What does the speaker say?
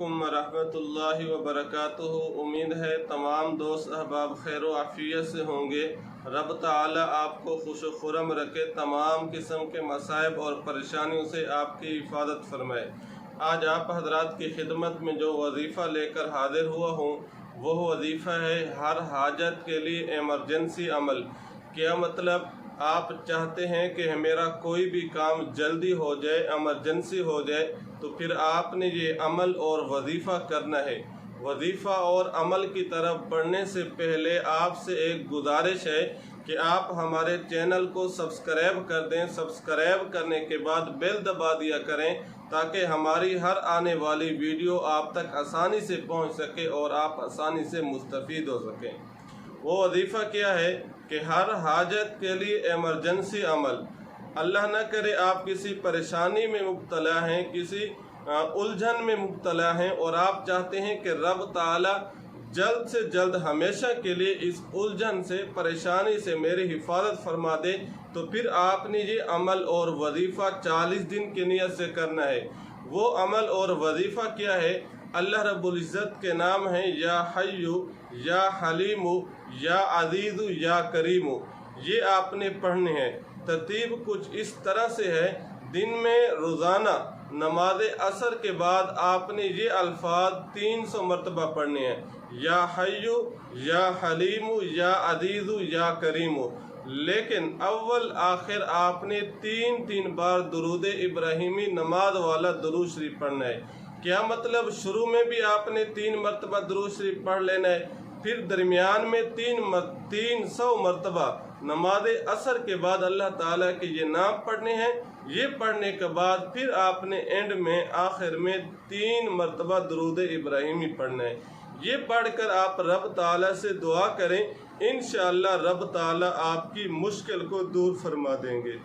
ورحمۃ اللہ وبرکاتہ۔ امید ہے تمام دوست احباب خیر و عافیت سے ہوں گے۔ رب تعالی آپ کو خوش و خرم رکھے، تمام قسم کے مصائب اور پریشانیوں سے آپ کی حفاظت فرمائے۔ آج آپ حضرات کی خدمت میں جو وظیفہ لے کر حاضر ہوا ہوں وہ وظیفہ ہے ہر حاجت کے لیے ایمرجنسی عمل۔ کیا مطلب؟ آپ چاہتے ہیں کہ میرا کوئی بھی کام جلدی ہو جائے، ایمرجنسی ہو جائے، تو پھر آپ نے یہ عمل اور وظیفہ کرنا ہے۔ وظیفہ اور عمل کی طرف بڑھنے سے پہلے آپ سے ایک گزارش ہے کہ آپ ہمارے چینل کو سبسکرائب کر دیں۔ سبسکرائب کرنے کے بعد بیل دبا دیا کریں تاکہ ہماری ہر آنے والی ویڈیو آپ تک آسانی سے پہنچ سکے اور آپ آسانی سے مستفید ہو سکیں۔ وہ وظیفہ کیا ہے کہ ہر حاجت کے لیے ایمرجنسی عمل۔ اللہ نہ کرے آپ کسی پریشانی میں مبتلا ہیں، کسی الجھن میں مبتلا ہیں اور آپ چاہتے ہیں کہ رب تعالی جلد سے جلد ہمیشہ کے لیے اس الجھن سے، پریشانی سے میری حفاظت فرما دے، تو پھر آپ نے یہ عمل اور وظیفہ 40 دن کی نیت سے کرنا ہے۔ وہ عمل اور وظیفہ کیا ہے؟ اللہ رب العزت کے نام ہیں یا حیو یا حلیم یا عزیز یا کریم۔ یہ آپ نے پڑھنے ہیں۔ ترتیب کچھ اس طرح سے ہے، دن میں روزانہ نماز عصر کے بعد آپ نے یہ الفاظ 300 مرتبہ پڑھنے ہیں، یا حیو یا حلیم یا عزیز یا کریم۔ لیکن اول آخر آپ نے تین بار درود ابراہیمی نماز والا درود شریف پڑھنا ہے۔ کیا مطلب؟ شروع میں بھی آپ نے 3 مرتبہ درود شریف پڑھ لینا ہے، پھر درمیان میں 300 مرتبہ نماز عصر کے بعد اللہ تعالیٰ کے یہ نام پڑھنے ہیں۔ یہ پڑھنے کے بعد پھر آپ نے اینڈ میں آخر میں 3 مرتبہ درود ابراہیمی پڑھنا ہے۔ یہ پڑھ کر آپ رب تعالیٰ سے دعا کریں، انشاءاللہ رب تعالیٰ آپ کی مشکل کو دور فرما دیں گے۔